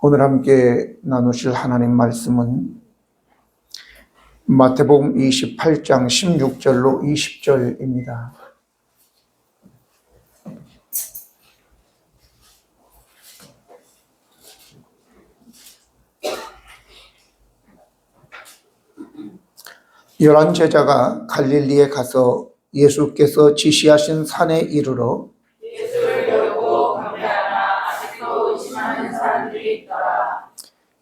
오늘 함께 나누실 하나님 말씀은 마태복음 28장 16절로 20절입니다. 열한 제자가 갈릴리에 가서 예수께서 지시하신 산에 이르러 예수를 배우고 경배하나 아직도 의심하는 사람들이 있더라.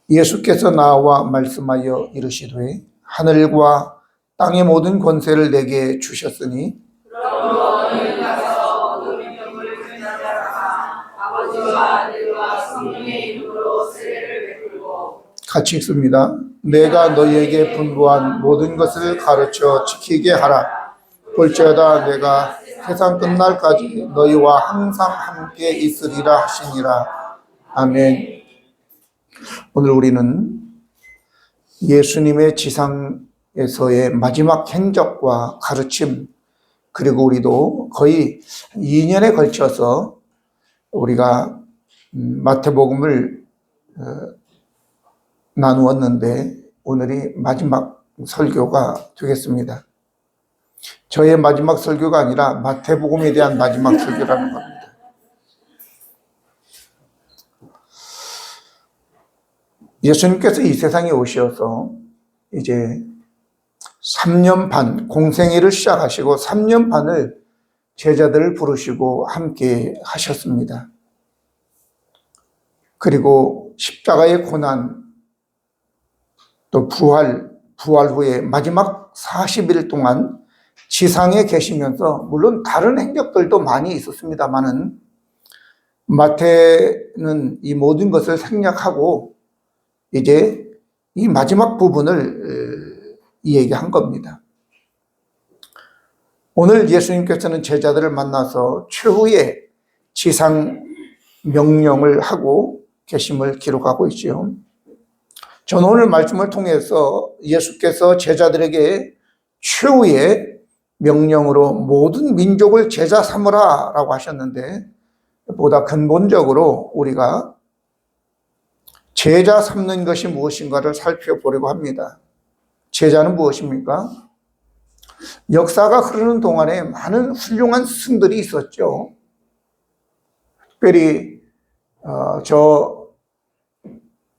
예수께서 나와 말씀하여 이르시되 하늘과 땅의 모든 권세를 내게 주셨으니 그러므로 너희는 가서 모든 병을 분양하라. 아버지와 아들과 성령의 이름으로 세례를 베풀고. 같이 읽습니다. 내가 너희에게 분부한 모든 것을 가르쳐 지키게 하라. 볼지어다 내가 세상 끝날까지 너희와 항상 함께 있으리라 하시니라. 아멘. 오늘 우리는 예수님의 지상에서의 마지막 행적과 가르침, 그리고 우리도 거의 2년에 걸쳐서 우리가 마태복음을 나누었는데 오늘이 마지막 설교가 되겠습니다. 저의 마지막 설교가 아니라 마태복음에 대한 마지막 설교라는 겁니다. 예수님께서 이 세상에 오셔서 이제 3년 반 공생애를 시작하시고 3년 반을 제자들을 부르시고 함께 하셨습니다. 그리고 십자가의 고난, 또 부활 후에 마지막 40일 동안 지상에 계시면서 물론 다른 행적들도 많이 있었습니다만은 마태는 이 모든 것을 생략하고 이제 이 마지막 부분을 얘기한 겁니다. 오늘 예수님께서는 제자들을 만나서 최후의 지상 명령을 하고 계심을 기록하고 있지요. 저는 오늘 말씀을 통해서 예수께서 제자들에게 최후의 명령으로 모든 민족을 제자 삼으라 라고 하셨는데, 보다 근본적으로 우리가 제자 삼는 것이 무엇인가를 살펴보려고 합니다. 제자는 무엇입니까? 역사가 흐르는 동안에 많은 훌륭한 스승들이 있었죠. 특별히 저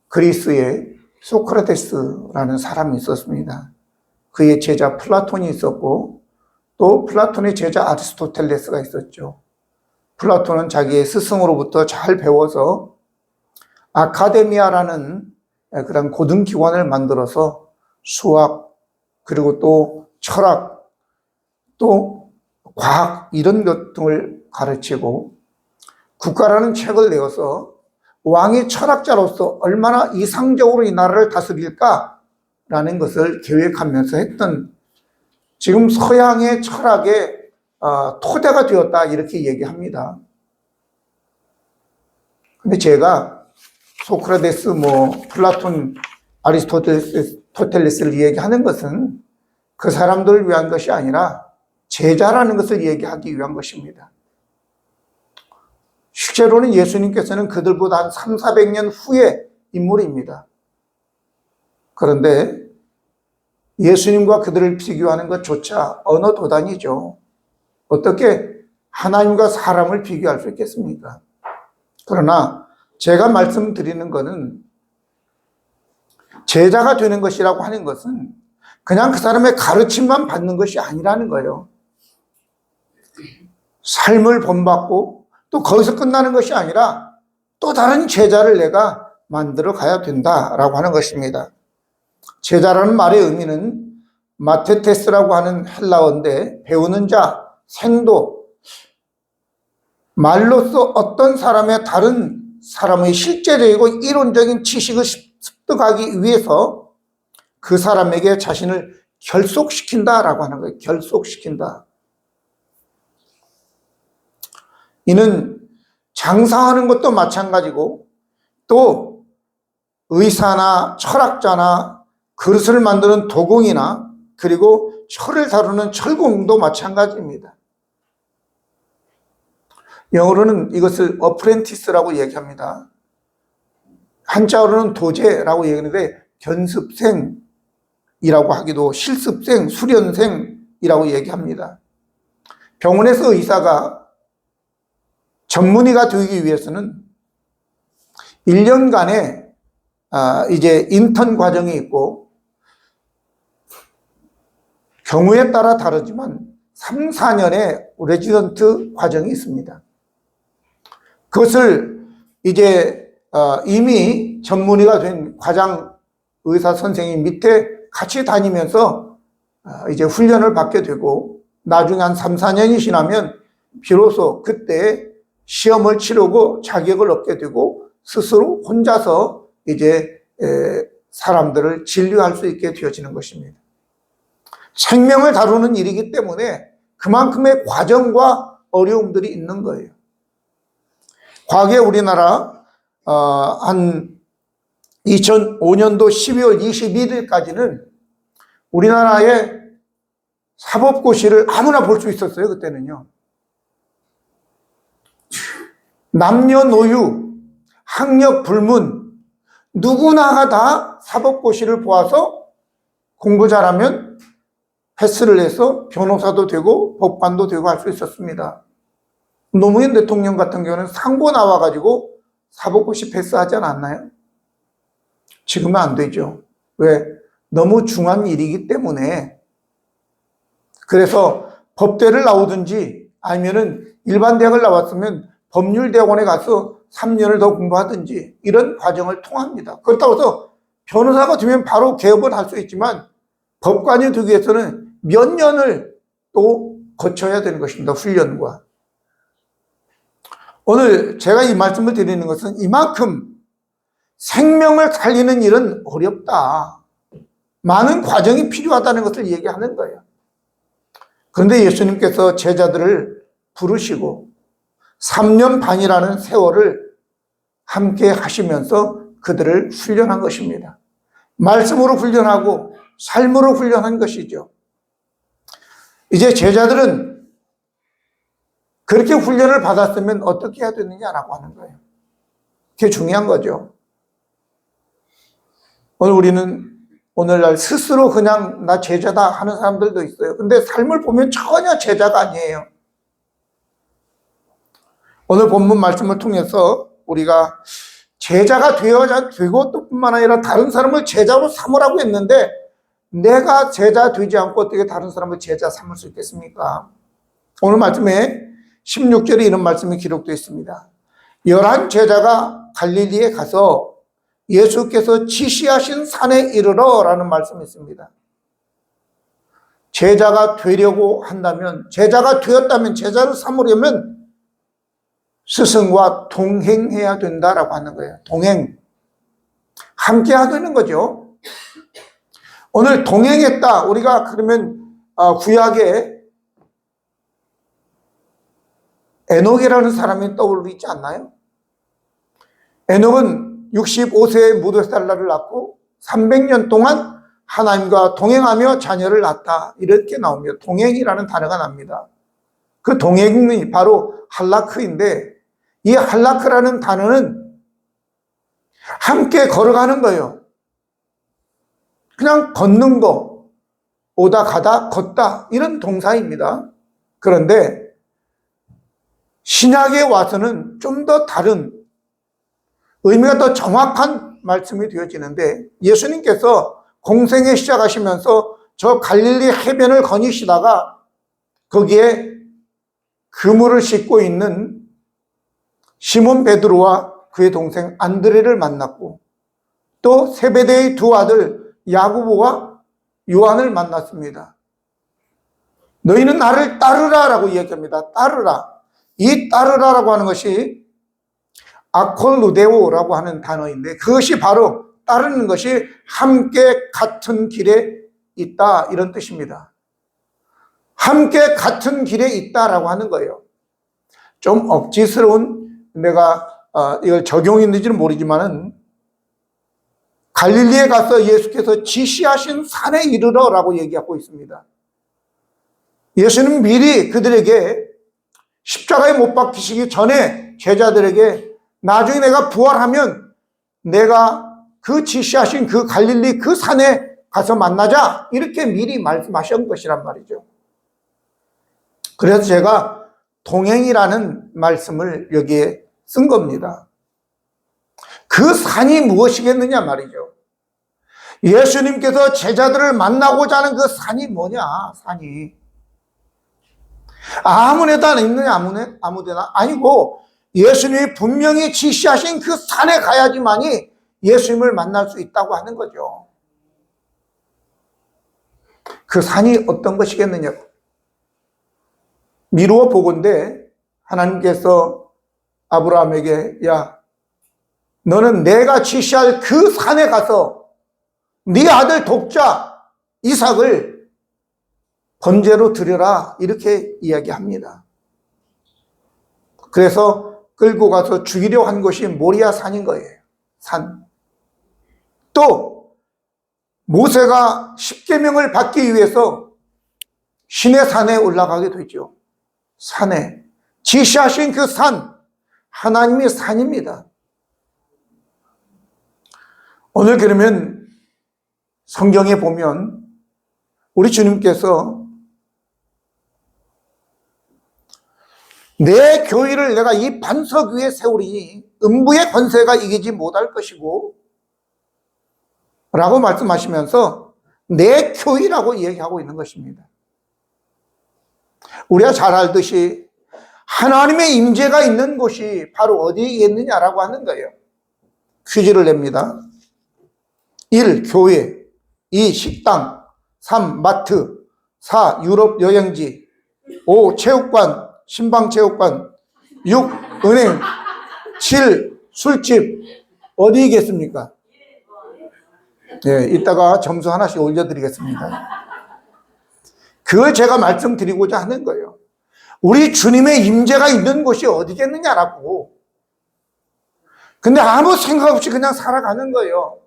그리스의 소크라테스라는 사람이 있었습니다. 그의 제자 플라톤이 있었고 또 플라톤의 제자 아리스토텔레스가 있었죠. 플라톤은 자기의 스승으로부터 잘 배워서 아카데미아라는 그런 고등기관을 만들어서 수학, 그리고 또 철학, 또 과학 이런 것 등을 가르치고 국가라는 책을 내어서 왕이 철학자로서 얼마나 이상적으로 이 나라를 다스릴까라는 것을 계획하면서 했던, 지금 서양의 철학의 토대가 되었다 이렇게 얘기합니다. 근데 제가 소크라테스, 플라톤, 아리스토텔레스를 얘기하는 것은 그 사람들을 위한 것이 아니라 제자라는 것을 얘기하기 위한 것입니다. 실제로는 예수님께서는 그들보다 한 300~400년 후의 인물입니다. 그런데 예수님과 그들을 비교하는 것조차 언어 도단이죠. 어떻게 하나님과 사람을 비교할 수 있겠습니까? 그러나 제가 말씀드리는 것은 제자가 되는 것이라고 하는 것은 그냥 그 사람의 가르침만 받는 것이 아니라는 거예요. 삶을 본받고 또 거기서 끝나는 것이 아니라 또 다른 제자를 내가 만들어 가야 된다라고 하는 것입니다. 제자라는 말의 의미는 마테테스라고 하는 헬라어인데 배우는 자, 생도, 말로써 어떤 사람의 다른 사람의 실제적이고 이론적인 지식을 습득하기 위해서 그 사람에게 자신을 결속시킨다라고 하는 거예요. 결속시킨다. 이는 장사하는 것도 마찬가지고 또 의사나 철학자나 그릇을 만드는 도공이나 그리고 철을 다루는 철공도 마찬가지입니다. 영어로는 이것을 어프렌티스라고 얘기합니다. 한자어로는 도제라고 얘기하는데 견습생이라고 하기도 실습생, 수련생이라고 얘기합니다. 병원에서 의사가 전문의가 되기 위해서는 1년간의 이제 인턴 과정이 있고 경우에 따라 다르지만 3, 4년의 레지던트 과정이 있습니다. 그것을 이제 이미 전문의가 된 과장 의사 선생님 밑에 같이 다니면서 이제 훈련을 받게 되고 나중에 한 3, 4년이 지나면 비로소 그때 시험을 치르고 자격을 얻게 되고 스스로 혼자서 이제 사람들을 진료할 수 있게 되어지는 것입니다. 생명을 다루는 일이기 때문에 그만큼의 과정과 어려움들이 있는 거예요. 과거에 우리나라 한 2005년도 12월 21일까지는 우리나라의 사법고시를 아무나 볼 수 있었어요. 그때는요. 남녀노유, 학력 불문 누구나가 다 사법고시를 보아서 공부 잘하면 패스를 해서 변호사도 되고 법관도 되고 할 수 있었습니다. 노무현 대통령 같은 경우는 상고 나와가지고 사법고시 패스하지 않았나요? 지금은 안 되죠. 왜? 너무 중요한 일이기 때문에. 그래서 법대를 나오든지 아니면은 일반 대학을 나왔으면 법률대학원에 가서 3년을 더 공부하든지 이런 과정을 통합니다. 그렇다고 해서 변호사가 되면 바로 개업을 할 수 있지만 법관이 되기 위해서는 몇 년을 또 거쳐야 되는 것입니다. 훈련과. 오늘 제가 이 말씀을 드리는 것은 이만큼 생명을 살리는 일은 어렵다. 많은 과정이 필요하다는 것을 얘기하는 거예요. 그런데 예수님께서 제자들을 부르시고 3년 반이라는 세월을 함께 하시면서 그들을 훈련한 것입니다. 말씀으로 훈련하고 삶으로 훈련한 것이죠. 이제 제자들은 그렇게 훈련을 받았으면 어떻게 해야 되느냐라고 하는 거예요. 그게 중요한 거죠. 오늘 우리는 오늘날 스스로 그냥 나 제자다 하는 사람들도 있어요. 근데 삶을 보면 전혀 제자가 아니에요. 오늘 본문 말씀을 통해서 우리가 제자가 되고 또 뿐만 아니라 다른 사람을 제자로 삼으라고 했는데 내가 제자 되지 않고 어떻게 다른 사람을 제자 삼을 수 있겠습니까? 오늘 말씀에 16절에 이런 말씀이 기록되어 있습니다. 11 제자가 갈릴리에 가서 예수께서 지시하신 산에 이르러 라는 말씀이 있습니다. 제자가 되려고 한다면, 제자가 되었다면, 제자를 삼으려면 스승과 동행해야 된다라고 하는 거예요. 동행. 함께 하는 거죠. 오늘 동행했다. 우리가 그러면 구약에 에녹이라는 사람이 떠오르지 않나요? 에녹은 65세에 무드살라를 낳고 300년 동안 하나님과 동행하며 자녀를 낳았다. 이렇게 나오며 동행이라는 단어가 납니다. 그 동행이 바로 할라크인데 이 할라크라는 단어는 함께 걸어가는 거예요. 그냥 걷는 거, 오다 가다 걷다 이런 동사입니다. 그런데 신약에 와서는 좀 더 다른 의미가 더 정확한 말씀이 되어지는데 예수님께서 공생애 시작하시면서 저 갈릴리 해변을 거니시다가 거기에 그물을 싣고 있는 시몬 베드로와 그의 동생 안드레를 만났고 또 세베대의 두 아들 야고보와 요한을 만났습니다. 너희는 나를 따르라 라고 이야기합니다. 따르라. 이 따르라라고 하는 것이 아콜루데오라고 하는 단어인데 그것이 바로 따르는 것이 함께 같은 길에 있다 이런 뜻입니다. 함께 같은 길에 있다라고 하는 거예요. 좀 억지스러운 내가 이걸 적용했는지는 모르지만은 갈릴리에 가서 예수께서 지시하신 산에 이르러라고 얘기하고 있습니다. 예수는 미리 그들에게 십자가에 못 박히시기 전에 제자들에게 나중에 내가 부활하면 내가 그 지시하신 그 갈릴리 그 산에 가서 만나자, 이렇게 미리 말씀하신 것이란 말이죠. 그래서 제가 동행이라는 말씀을 여기에 쓴 겁니다. 그 산이 무엇이겠느냐 말이죠. 예수님께서 제자들을 만나고자 하는 그 산이 뭐냐, 산이. 아무데나 있느냐, 아무데나 아니고 예수님이 분명히 지시하신 그 산에 가야지만이 예수님을 만날 수 있다고 하는 거죠. 그 산이 어떤 것이겠느냐. 미루어 보건대 하나님께서 아브라함에게, 야, 너는 내가 지시할 그 산에 가서 네 아들 독자 이삭을 번제로 드려라, 이렇게 이야기합니다. 그래서 끌고 가서 죽이려 한 것이 모리아 산인 거예요. 산. 또 모세가 십계명을 받기 위해서 신의 산에 올라가게 되죠. 산에 지시하신 그 산, 하나님의 산입니다. 오늘 그러면 성경에 보면 우리 주님께서 내 교회를 내가 이 반석 위에 세우리니 음부의 권세가 이기지 못할 것이고 라고 말씀하시면서 내 교회라고 얘기하고 있는 것입니다. 우리가 잘 알듯이 하나님의 임재가 있는 곳이 바로 어디에 있느냐라고 하는 거예요. 퀴즈를 냅니다. 1. 교회, 2. 식당, 3. 마트, 4. 유럽 여행지, 5. 체육관, 신방체육관, 6. 은행, 7. 술집. 어디겠습니까? 네, 이따가 점수 하나씩 올려드리겠습니다. 그걸 제가 말씀드리고자 하는 거예요. 우리 주님의 임재가 있는 곳이 어디겠느냐라고. 근데 아무 생각 없이 그냥 살아가는 거예요.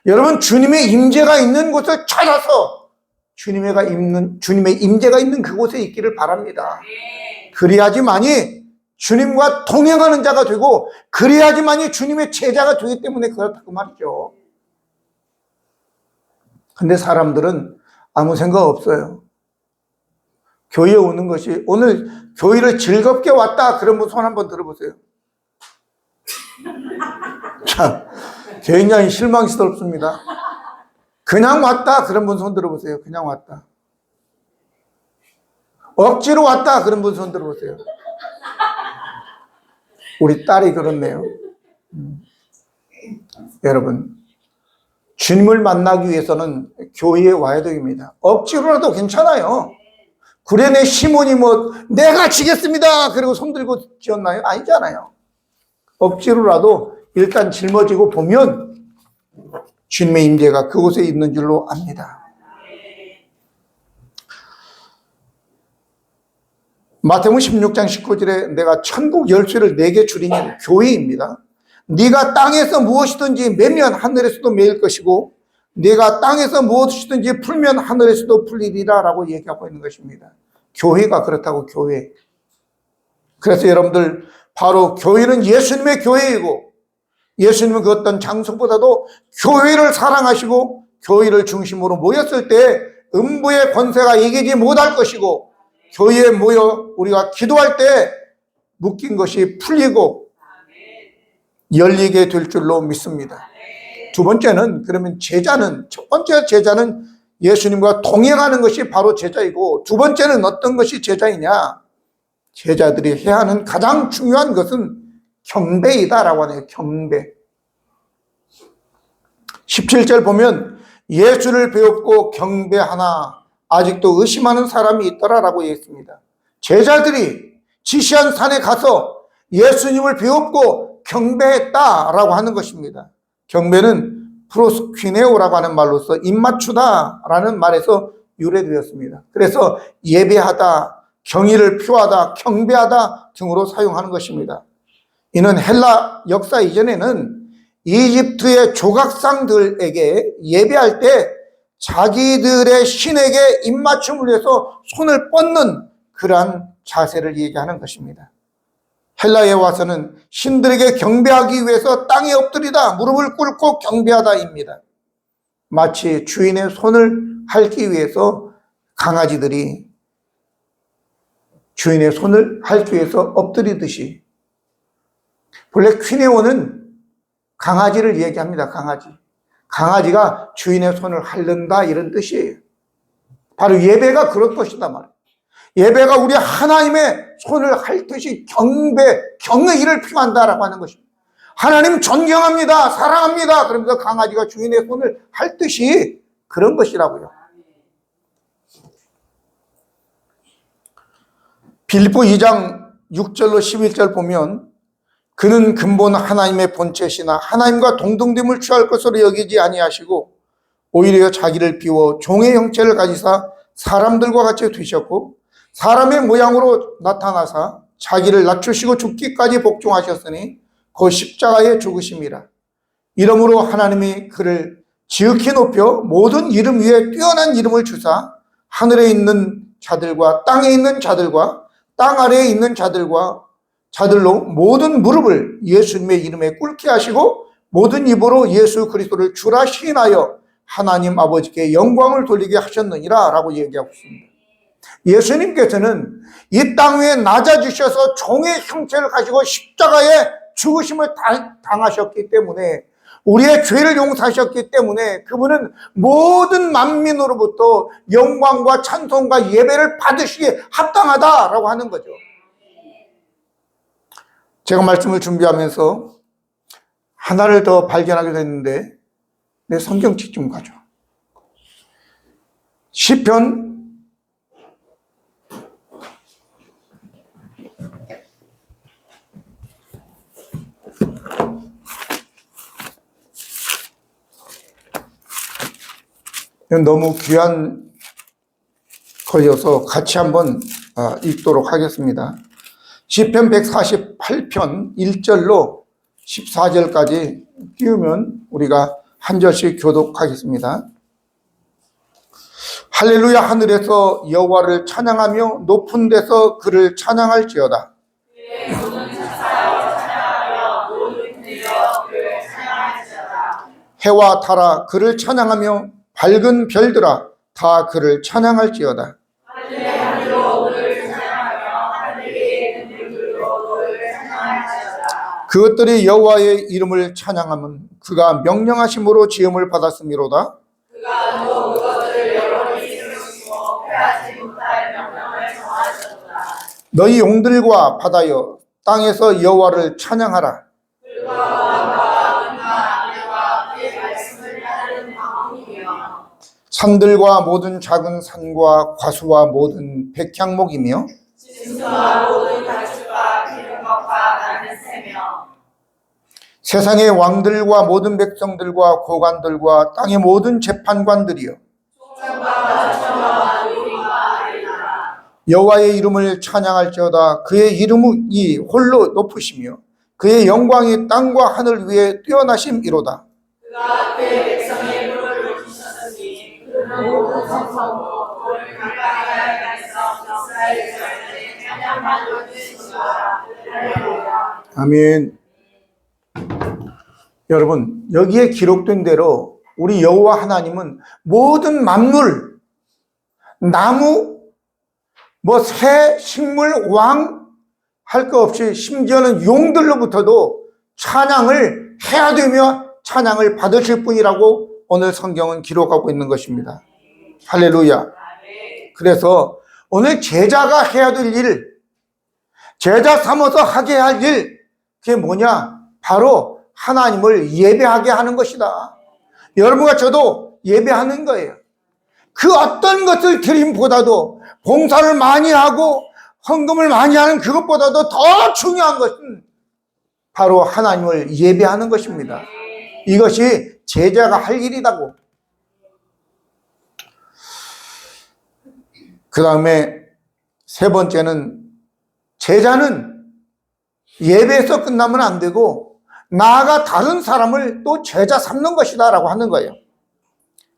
여러분, 주님의 임재가 있는 곳을 찾아서 주님의 임재가 있는 그곳에 있기를 바랍니다. 그래야지만이 주님과 동행하는 자가 되고, 그래야지만이 주님의 제자가 되기 때문에 그렇다고 말이죠. 근데 사람들은 아무 생각 없어요. 교회에 오는 것이, 오늘 교회를 즐겁게 왔다 그러면 손 한번 들어보세요. 참, 굉장히 실망스럽습니다. 그냥 왔다 그런 분 손 들어보세요. 그냥 왔다. 억지로 왔다 그런 분 손 들어보세요. 우리 딸이 그렇네요. 여러분, 주님을 만나기 위해서는 교회에 와야 됩니다. 억지로라도 괜찮아요. 구레네 시몬이 내가 지겠습니다 그리고 손 들고 지었나요? 아니잖아요. 억지로라도 일단 짊어지고 보면 주님의 임재가 그곳에 있는 줄로 압니다. 마태복음 16장 19절에 내가 천국 열쇠를 내게 주리니 교회입니다. 네가 땅에서 무엇이든지 매면 하늘에서도 매일 것이고 네가 땅에서 무엇이든지 풀면 하늘에서도 풀리리라 라고 얘기하고 있는 것입니다. 교회가 그렇다고, 교회. 그래서 여러분들, 바로 교회는 예수님의 교회이고, 예수님은 그 어떤 장소보다도 교회를 사랑하시고 교회를 중심으로 모였을 때 음부의 권세가 이기지 못할 것이고, 교회에 모여 우리가 기도할 때 묶인 것이 풀리고 열리게 될 줄로 믿습니다. 두 번째는, 그러면 제자는, 첫 번째 제자는 예수님과 동행하는 것이 바로 제자이고, 두 번째는 어떤 것이 제자이냐? 제자들이 해야 하는 가장 중요한 것은 경배이다라고 하네요. 경배. 17절 보면 예수를 배웠고 경배하나 아직도 의심하는 사람이 있더라라고 얘기했습니다. 제자들이 지시한 산에 가서 예수님을 배웠고 경배했다라고 하는 것입니다. 경배는 프로스퀴네오라고 하는 말로서 입맞추다라는 말에서 유래되었습니다. 그래서 예배하다, 경의를 표하다, 경배하다 등으로 사용하는 것입니다. 이는 헬라 역사 이전에는 이집트의 조각상들에게 예배할 때 자기들의 신에게 입맞춤을 해서 손을 뻗는 그러한 자세를 얘기하는 것입니다. 헬라에 와서는 신들에게 경배하기 위해서 땅에 엎드리다 무릎을 꿇고 경배하다입니다. 마치 주인의 손을 핥기 위해서 강아지들이 주인의 손을 핥기 위해서 엎드리듯이, 본래 퀴네오는 강아지를 얘기합니다. 강아지가 주인의 손을 핥는다 이런 뜻이에요. 바로 예배가 그런 것이다 말이에요. 예배가 우리 하나님의 손을 핥듯이 경의 일을 표한다라고 하는 것입니다. 하나님 존경합니다, 사랑합니다, 그러면서 강아지가 주인의 손을 핥듯이 그런 것이라고요. 빌립보 2장 6절로 11절 보면, 그는 근본 하나님의 본체시나 하나님과 동등됨을 취할 것으로 여기지 아니하시고 오히려 자기를 비워 종의 형체를 가지사 사람들과 같이 되셨고 사람의 모양으로 나타나사 자기를 낮추시고 죽기까지 복종하셨으니 그 십자가에 죽으심이라. 이러므로 하나님이 그를 지극히 높여 모든 이름 위에 뛰어난 이름을 주사 하늘에 있는 자들과 땅에 있는 자들과 땅 아래에 있는 자들로 모든 무릎을 예수님의 이름에 꿇게 하시고 모든 입으로 예수 그리스도를 주라 시인하여 하나님 아버지께 영광을 돌리게 하셨느니라 라고 얘기하고 있습니다. 예수님께서는 이 땅 위에 낮아지셔서 종의 형체를 가지고 십자가에 죽으심을 당하셨기 때문에, 우리의 죄를 용서하셨기 때문에 그분은 모든 만민으로부터 영광과 찬송과 예배를 받으시기에 합당하다라고 하는 거죠. 제가 말씀을 준비하면서 하나를 더 발견하게 됐는데, 내 성경책 좀 가져. 시편 1 너무 귀한 거여서 같이 한번 읽도록 하겠습니다. 시편 148편 1절로 14절까지 띄우면 우리가 한 절씩 교독하겠습니다. 할렐루야. 하늘에서 여호와를 찬양하며 높은 데서 그를 찬양할지어다. 해와 달아 그를 찬양하며 밝은 별들아 다 그를 찬양할지어다. 그것들이 여호와의 이름을 찬양하면 그가 명령하심으로 지음을 받았음이로다. 너희 용들과 바다여 땅에서 여호와를 찬양하라. 산들과 모든 작은 산과 과수와 모든 백향목이며 세상의 왕들과 모든 백성들과 고관들과 땅의 모든 재판관들이여 여호와의 이름을 찬양할지어다. 그의 이름이 홀로 높으시며 그의 영광이 땅과 하늘 위에 뛰어나심이로다. 그가 그의 백성의 무릎을 높이셨으니 그는 모든 성성으로 그를 가까이 하여서 이스라엘 자손의 찬양만 받으시리라. 할렐루야. 아멘. 여러분, 여기에 기록된 대로 우리 여호와 하나님은 모든 만물, 나무, 새, 식물, 왕 할 거 없이 심지어는 용들로부터도 찬양을 해야 되며 찬양을 받으실 분이라고 오늘 성경은 기록하고 있는 것입니다. 할렐루야. 그래서 오늘 제자가 해야 될 일, 제자 삼아서 하게 할 일, 그게 뭐냐? 바로 하나님을 예배하게 하는 것이다. 여러분과 저도 예배하는 거예요. 그 어떤 것을 드림보다도 봉사를 많이 하고 헌금을 많이 하는 그것보다도 더 중요한 것은 바로 하나님을 예배하는 것입니다. 이것이 제자가 할 일이라고. 그 다음에 세 번째는, 제자는 예배에서 끝나면 안 되고 나아가 다른 사람을 또 제자 삼는 것이다 라고 하는 거예요.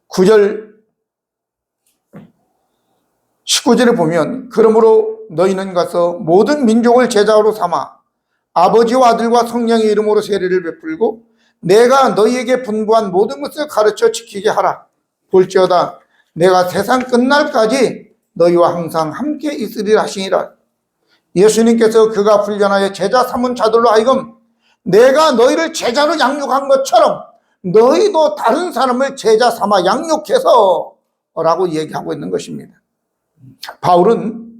9절 19절에 보면 그러므로 너희는 가서 모든 민족을 제자로 삼아 아버지와 아들과 성령의 이름으로 세례를 베풀고 내가 너희에게 분부한 모든 것을 가르쳐 지키게 하라. 볼지어다 내가 세상 끝날까지 너희와 항상 함께 있으리라 하시니라. 예수님께서 그가 훈련하여 제자 삼은 자들로 하여금 내가 너희를 제자로 양육한 것처럼 너희도 다른 사람을 제자 삼아 양육해서 라고 얘기하고 있는 것입니다. 바울은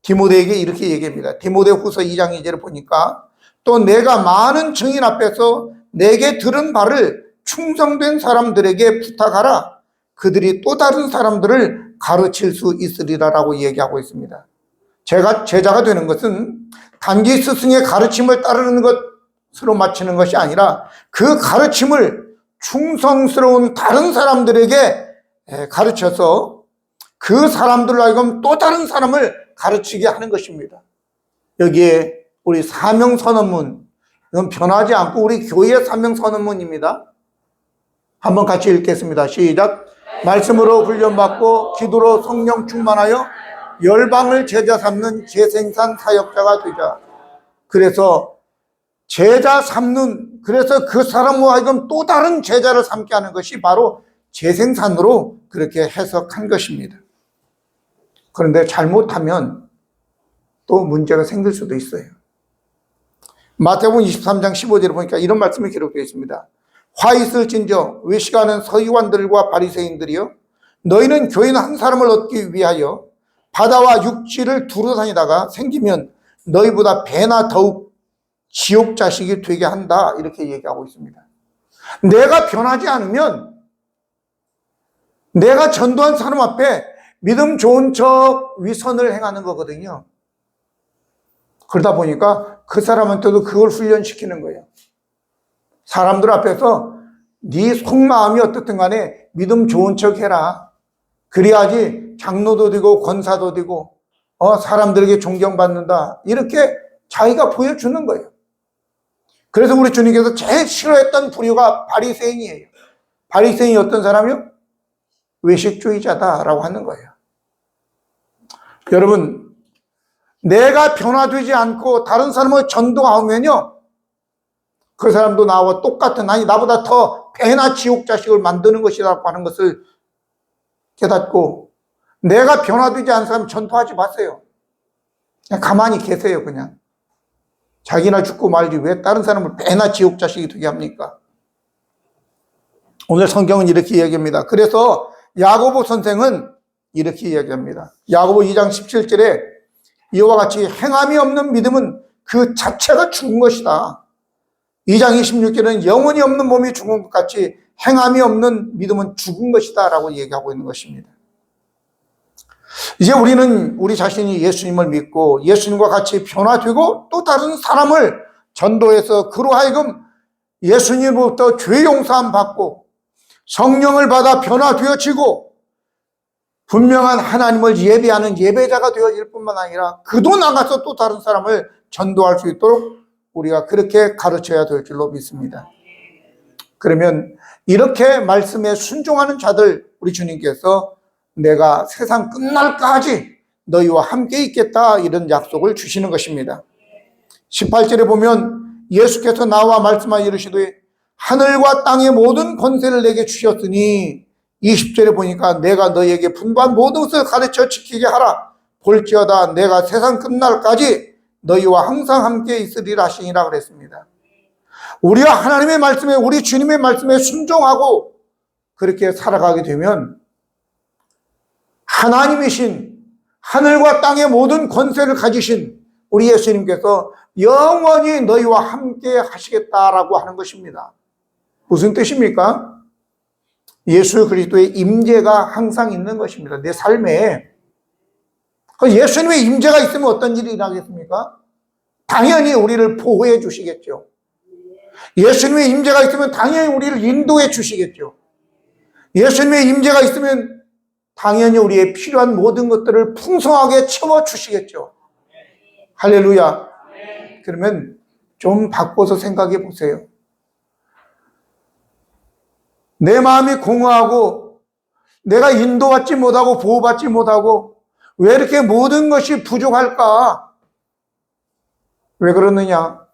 디모데에게 이렇게 얘기합니다. 디모데 후서 2장 2절을 보니까 또 내가 많은 증인 앞에서 내게 들은 바를 충성된 사람들에게 부탁하라. 그들이 또 다른 사람들을 가르칠 수 있으리라 라고 얘기하고 있습니다. 제가 제자가 되는 것은 단지 스승의 가르침을 따르는 것으로 마치는 것이 아니라 그 가르침을 충성스러운 다른 사람들에게 가르쳐서 그 사람들로 하여금 또 다른 사람을 가르치게 하는 것입니다. 여기에 우리 사명선언문, 이건 변하지 않고 우리 교회의 사명선언문입니다. 한번 같이 읽겠습니다. 시작. 말씀으로 훈련받고 기도로 성령 충만하여 열방을 제자 삼는 재생산 사역자가 되자. 그래서 제자 삼는, 그래서 그 사람으로 하여금 또 다른 제자를 삼게 하는 것이 바로 재생산으로 그렇게 해석한 것입니다. 그런데 잘못하면 또 문제가 생길 수도 있어요. 마태복음 23장 15절에 보니까 이런 말씀이 기록되어 있습니다. 화 있을진저 외식하는 서기관들과 바리새인들이여 너희는 교인 한 사람을 얻기 위하여 바다와 육지를 두루 다니다가 생기면 너희보다 배나 더욱 지옥 자식이 되게 한다. 이렇게 얘기하고 있습니다. 내가 변하지 않으면 내가 전도한 사람 앞에 믿음 좋은 척 위선을 행하는 거거든요. 그러다 보니까 그 사람한테도 그걸 훈련시키는 거예요. 사람들 앞에서 네 속마음이 어떻든 간에 믿음 좋은 척 해라. 그래야지 장로도 되고 권사도 되고 사람들에게 존경받는다. 이렇게 자기가 보여주는 거예요. 그래서 우리 주님께서 제일 싫어했던 부류가 바리새인이에요. 바리새인이 어떤 사람이요? 외식주의자다라고 하는 거예요. 여러분, 내가 변화되지 않고 다른 사람을 전도하면요, 그 사람도 나와 똑같은, 아니 나보다 더 배나 지옥 자식을 만드는 것이라고 하는 것을 깨닫고, 내가 변화되지 않은 사람 전도하지 마세요. 그냥 가만히 계세요. 그냥 자기나 죽고 말지 왜 다른 사람을 배나 지옥 자식이 되게 합니까? 오늘 성경은 이렇게 이야기합니다. 그래서 야고보 선생은 이렇게 이야기합니다. 야고보 2장 17절에 이와 같이 행함이 없는 믿음은 그 자체가 죽은 것이다. 2장 26절에는 영혼이 없는 몸이 죽은 것 같이 행함이 없는 믿음은 죽은 것이다 라고 얘기하고 있는 것입니다. 이제 우리는 우리 자신이 예수님을 믿고 예수님과 같이 변화되고 또 다른 사람을 전도해서 그로 하여금 예수님으로부터 죄 용서함 받고 성령을 받아 변화되어지고 분명한 하나님을 예배하는 예배자가 되어질 뿐만 아니라 그도 나가서 또 다른 사람을 전도할 수 있도록 우리가 그렇게 가르쳐야 될 줄로 믿습니다. 그러면 이렇게 말씀에 순종하는 자들 우리 주님께서 내가 세상 끝날까지 너희와 함께 있겠다 이런 약속을 주시는 것입니다. 18절에 보면 예수께서 나와 말씀하여 이르시되 하늘과 땅의 모든 권세를 내게 주셨으니 20절에 보니까 내가 너희에게 분부한 모든 것을 가르쳐 지키게 하라. 볼지어다 내가 세상 끝날까지 너희와 항상 함께 있으리라 하시니라 그랬습니다. 우리가 하나님의 말씀에 우리 주님의 말씀에 순종하고 그렇게 살아가게 되면 하나님이신 하늘과 땅의 모든 권세를 가지신 우리 예수님께서 영원히 너희와 함께 하시겠다라고 하는 것입니다. 무슨 뜻입니까? 예수 그리스도의 임재가 항상 있는 것입니다. 내 삶에. 예수님의 임재가 있으면 어떤 일이 일어나겠습니까? 당연히 우리를 보호해 주시겠죠. 예수님의 임재가 있으면 당연히 우리를 인도해 주시겠죠. 예수님의 임재가 있으면 당연히 우리의 필요한 모든 것들을 풍성하게 채워 주시겠죠. 할렐루야. 그러면 좀 바꿔서 생각해 보세요. 내 마음이 공허하고 내가 인도받지 못하고 보호받지 못하고 왜 이렇게 모든 것이 부족할까? 왜 그러느냐?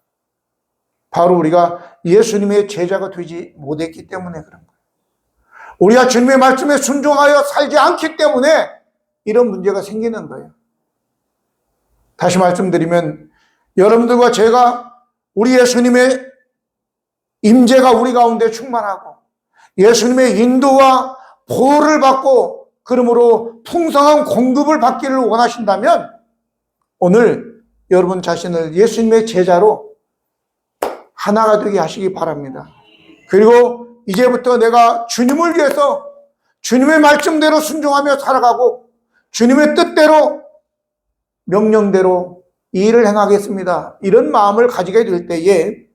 바로 우리가 예수님의 제자가 되지 못했기 때문에 그런 거예요. 우리가 주님의 말씀에 순종하여 살지 않기 때문에 이런 문제가 생기는 거예요. 다시 말씀드리면 여러분들과 제가 우리 예수님의 임재가 우리 가운데 충만하고 예수님의 인도와 보호를 받고 그러므로 풍성한 공급을 받기를 원하신다면 오늘 여러분 자신을 예수님의 제자로 하나가 되게 하시기 바랍니다. 그리고 이제부터 내가 주님을 위해서 주님의 말씀대로 순종하며 살아가고 주님의 뜻대로 명령대로 이 일을 행하겠습니다. 이런 마음을 가지게 될 때에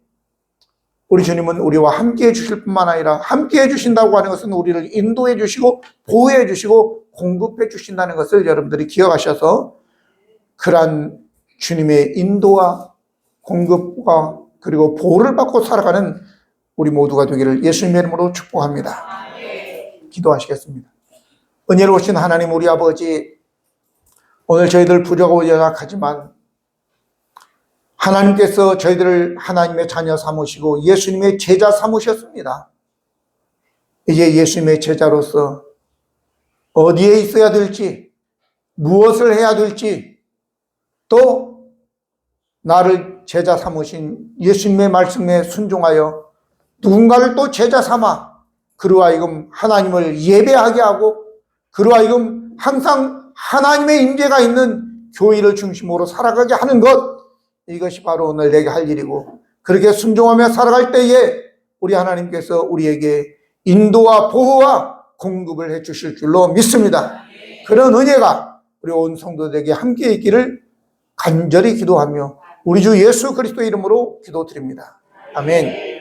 우리 주님은 우리와 함께 해주실 뿐만 아니라 함께 해주신다고 하는 것은 우리를 인도해 주시고 보호해 주시고 공급해 주신다는 것을 여러분들이 기억하셔서 그러한 주님의 인도와 공급과 그리고 보호를 받고 살아가는 우리 모두가 되기를 예수님의 이름으로 축복합니다. 기도하시겠습니다. 은혜로우신 하나님 우리 아버지, 오늘 저희들 부족하고 연약하지만 하나님께서 저희들을 하나님의 자녀 삼으시고 예수님의 제자 삼으셨습니다. 이제 예수님의 제자로서 어디에 있어야 될지, 무엇을 해야 될지, 또 나를 제자 삼으신 예수님의 말씀에 순종하여 누군가를 또 제자 삼아 그로 하여금 하나님을 예배하게 하고 그로 하여금 항상 하나님의 임재가 있는 교회를 중심으로 살아가게 하는 것, 이것이 바로 오늘 내게 할 일이고 그렇게 순종하며 살아갈 때에 우리 하나님께서 우리에게 인도와 보호와 공급을 해 주실 줄로 믿습니다. 그런 은혜가 우리 온 성도들에게 함께 있기를 간절히 기도하며 우리 주 예수 그리스도의 이름으로 기도드립니다. 아멘.